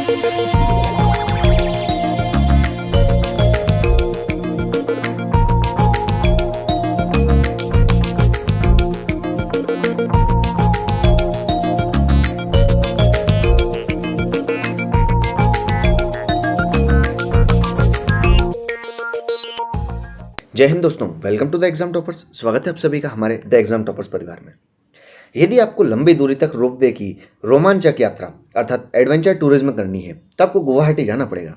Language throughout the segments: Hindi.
जय हिंद दोस्तों, welcome to the exam toppers. स्वागत है आप सभी का हमारे द एग्जाम टॉपर्स परिवार में। यदि आपको लंबी दूरी तक रोपवे की रोमांचक यात्रा अर्थात एडवेंचर टूरिज्म करनी है तो आपको गुवाहाटी जाना पड़ेगा।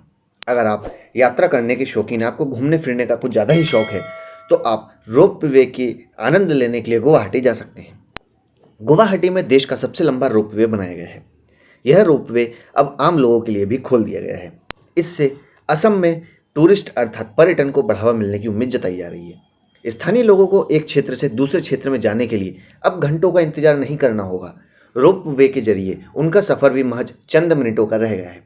अगर आप यात्रा करने के शौकीन हैं, आपको घूमने फिरने का कुछ ज़्यादा ही शौक है, तो आप रोपवे की आनंद लेने के लिए गुवाहाटी जा सकते हैं। गुवाहाटी में देश का सबसे लंबा रोपवे बनाया गया है। यह रोपवे अब आम लोगों के लिए भी खोल दिया गया है। इससे असम में टूरिस्ट अर्थात पर्यटन को बढ़ावा मिलने की उम्मीद जताई जा रही है। स्थानीय लोगों को एक क्षेत्र से दूसरे क्षेत्र में जाने के लिए अब घंटों का इंतजार नहीं करना होगा। रोपवे के जरिए उनका सफर भी महज चंद मिनटों का रह गया है।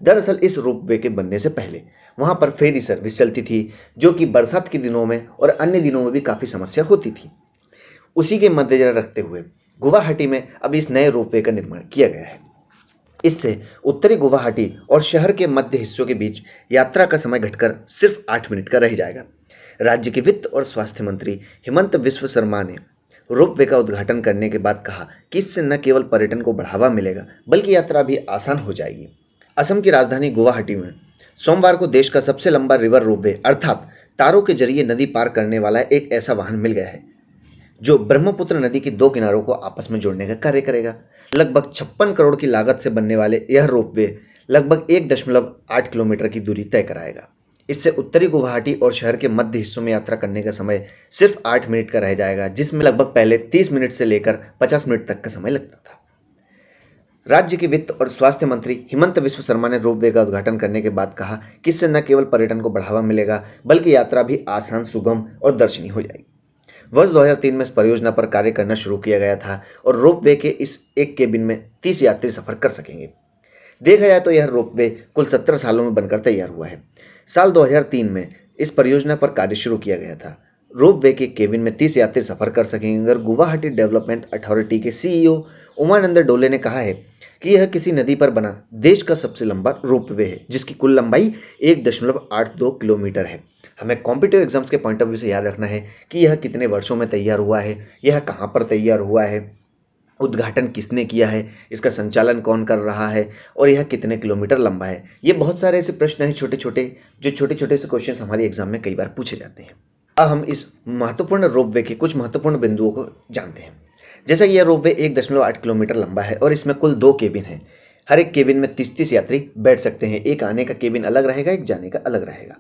दरअसल इस रोपवे के बनने से पहले वहां पर फेरी सर्विस चलती थी, जो कि बरसात के दिनों में और अन्य दिनों में भी काफी समस्या होती थी। उसी के मद्देनजर रखते हुए गुवाहाटी में अब इस नए रोपवे का निर्माण किया गया है। इससे उत्तरी गुवाहाटी और शहर के मध्य हिस्सों के बीच यात्रा का समय घटकर सिर्फ 8 मिनट का रह जाएगा। राज्य के वित्त और स्वास्थ्य मंत्री हिमंत विश्व शर्मा ने रोपवे का उद्घाटन करने के बाद कहा कि इससे न केवल पर्यटन को बढ़ावा मिलेगा बल्कि यात्रा भी आसान हो जाएगी। असम की राजधानी गुवाहाटी में सोमवार को देश का सबसे लंबा रिवर रोपवे अर्थात तारों के जरिए नदी पार करने वाला एक ऐसा वाहन मिल गया है जो ब्रह्मपुत्र नदी के दो किनारों को आपस में जोड़ने का कार्य करेगा। लगभग 56 करोड़ की लागत से बनने वाले यह रोपवे लगभग 1.8 किलोमीटर की दूरी तय कराएगा। इससे उत्तरी गुवाहाटी और शहर के मध्य हिस्सों में यात्रा करने का समय सिर्फ 8 मिनट का रह जाएगा, जिसमें लगभग पहले 30 मिनट से लेकर 50 मिनट तक का समय लगता था। राज्य के वित्त और स्वास्थ्य मंत्री हिमंत विश्व शर्मा ने रोपवे का उद्घाटन करने के बाद कहा कि इससे न केवल पर्यटन को बढ़ावा मिलेगा बल्कि यात्रा भी आसान, सुगम और दर्शनीय हो जाएगी। वर्ष 2003 में इस परियोजना पर कार्य करना शुरू किया गया था और रोपवे के इस एक केबिन में 30 यात्री सफर कर सकेंगे। देखा जाए तो यह रोपवे कुल 17 सालों में बनकर तैयार हुआ है। साल 2003 में इस परियोजना पर कार्य शुरू किया गया था। रोपवे के केबिन में 30 यात्री सफर कर सकेंगे। अगर गुवाहाटी डेवलपमेंट अथॉरिटी के सीईओ उमानंद डोले ने कहा है कि यह किसी नदी पर बना देश का सबसे लंबा रोपवे है, जिसकी कुल लंबाई 1.82 किलोमीटर है। हमें कॉम्पिटिटिव एग्जाम्स के पॉइंट ऑफ व्यू से याद रखना है कि यह कितने वर्षों में तैयार हुआ है, यह कहाँ पर तैयार हुआ है, उद्घाटन किसने किया है, इसका संचालन कौन कर रहा है और यह कितने किलोमीटर लंबा है। ये बहुत सारे ऐसे प्रश्न हैं छोटे छोटे से क्वेश्चन हमारे एग्जाम में कई बार पूछे जाते हैं। अब हम इस महत्वपूर्ण रोपवे के कुछ महत्वपूर्ण बिंदुओं को जानते हैं। जैसा कि यह रोपवे 1.8 किलोमीटर लंबा है और इसमें कुल 2 केबिन है। हर एक केबिन में 30-30 यात्री बैठ सकते हैं। एक आने का केबिन अलग रहेगा, एक जाने का अलग रहेगा।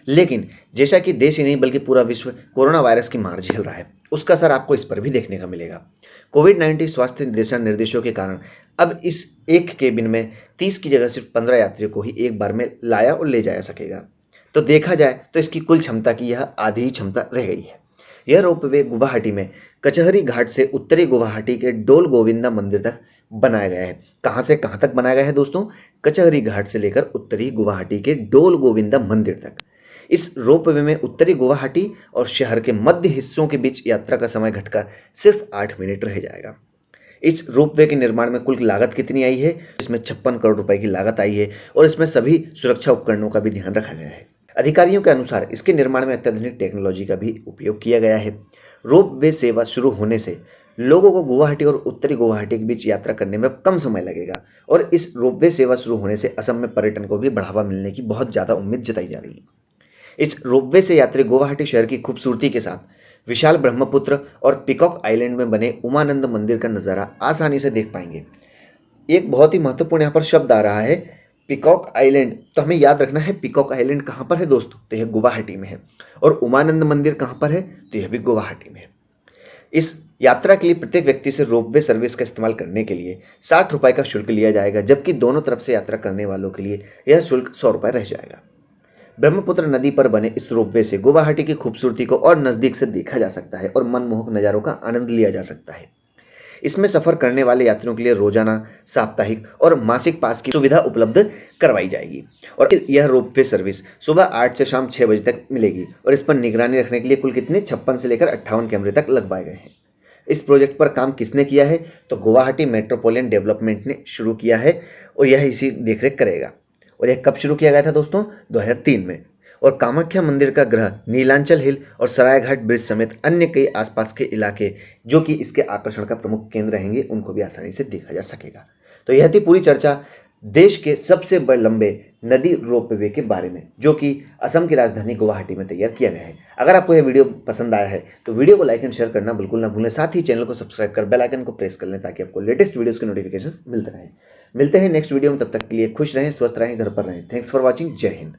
लेकिन जैसा कि देश ही नहीं बल्कि पूरा विश्व कोरोना वायरस की मार झेल रहा है, उसका असर आपको इस पर भी देखने का मिलेगा। कोविड-19 स्वास्थ्य दिशा निर्देशों के कारण अब इस एक केबिन में 30 की जगह सिर्फ 15 यात्रियों को ही एक बार में लाया और ले जाया सकेगा। तो देखा जाए तो इसकी कुल क्षमता की यह आधी ही क्षमता रह गई है। यह रोपवे गुवाहाटी में कचहरी घाट से उत्तरी गुवाहाटी के डोल गोविंदा मंदिर तक बनाया गया है। कहां से कहां तक बनाया गया है दोस्तों? कचहरी घाट से लेकर उत्तरी गुवाहाटी के डोल गोविंदा मंदिर तक। इस रोपवे में उत्तरी गुवाहाटी और शहर के मध्य हिस्सों के बीच यात्रा का समय घटकर सिर्फ 8 मिनट रह जाएगा। इस रोपवे के निर्माण में कुल लागत कितनी आई है? इसमें 56 करोड़ रुपए की लागत आई है और इसमें सभी सुरक्षा उपकरणों का भी ध्यान रखा गया है। अधिकारियों के अनुसार इसके निर्माण में अत्याधुनिक टेक्नोलॉजी का भी उपयोग किया गया है। रोपवे सेवा शुरू होने से लोगों को गुवाहाटी और उत्तरी गुवाहाटी के बीच यात्रा करने में कम समय लगेगा और इस रोपवे सेवा शुरू होने से असम में पर्यटन को भी बढ़ावा मिलने की बहुत ज्यादा उम्मीद जताई जा रही है। इस रोपवे से यात्री गुवाहाटी शहर की खूबसूरती के साथ विशाल ब्रह्मपुत्र और पिकॉक आइलैंड में बने उमानंद मंदिर का नजारा आसानी से देख पाएंगे। एक बहुत ही महत्वपूर्ण यहाँ पर शब्द आ रहा है, पिकॉक आइलैंड। तो हमें याद रखना है पिकॉक आइलैंड कहाँ पर है दोस्तों? तो यह गुवाहाटी में है। और उमानंद मंदिर कहाँ पर है? तो यह भी गुवाहाटी में है। इस यात्रा के लिए प्रत्येक व्यक्ति से रोपवे सर्विस का इस्तेमाल करने के लिए 60 रुपए का शुल्क लिया जाएगा, जबकि दोनों तरफ से यात्रा करने वालों के लिए यह शुल्क 100 रुपए रह जाएगा। ब्रह्मपुत्र नदी पर बने इस रोपवे से गुवाहाटी की खूबसूरती को और नजदीक से देखा जा सकता है और मनमोहक नज़ारों का आनंद लिया जा सकता है। इसमें सफर करने वाले यात्रियों के लिए रोजाना, साप्ताहिक और मासिक पास की सुविधा उपलब्ध करवाई जाएगी और यह रोपवे सर्विस सुबह 8 से शाम 6 बजे तक मिलेगी और इस पर निगरानी रखने के लिए कुल कितने 56 से लेकर 58 कैमरे तक लगवाए गए हैं। इस प्रोजेक्ट पर काम किसने किया है? तो गुवाहाटी मेट्रोपॉलिटन डेवलपमेंट ने शुरू किया है और यह इसी देखरेख करेगा। और यह कब शुरू किया गया था दोस्तों? 2003 में। और कामाख्या मंदिर का ग्रह, नीलांचल हिल और सरायघाट ब्रिज समेत अन्य कई आसपास के इलाके जो कि इसके आकर्षण का प्रमुख केंद्र रहेंगे, उनको भी आसानी से देखा जा सकेगा। तो यह थी पूरी चर्चा देश के सबसे बड़े लंबे नदी रोपवे के बारे में, जो कि असम की राजधानी गुवाहाटी में तैयार किया गया है। अगर आपको यह वीडियो पसंद आया है तो वीडियो को लाइक एंड शेयर करना बिल्कुल ना भूलें। साथ ही चैनल को सब्सक्राइब कर बेल आइकन को प्रेस कर लें ताकि आपको लेटेस्ट वीडियोस के नोटिफिकेशन मिलते रहें। मिलते हैं नेक्स्ट वीडियो में, तब तक के लिए खुश रहें, स्वस्थ रहें, घर पर रहें। Thanks for watching. जय हिंद।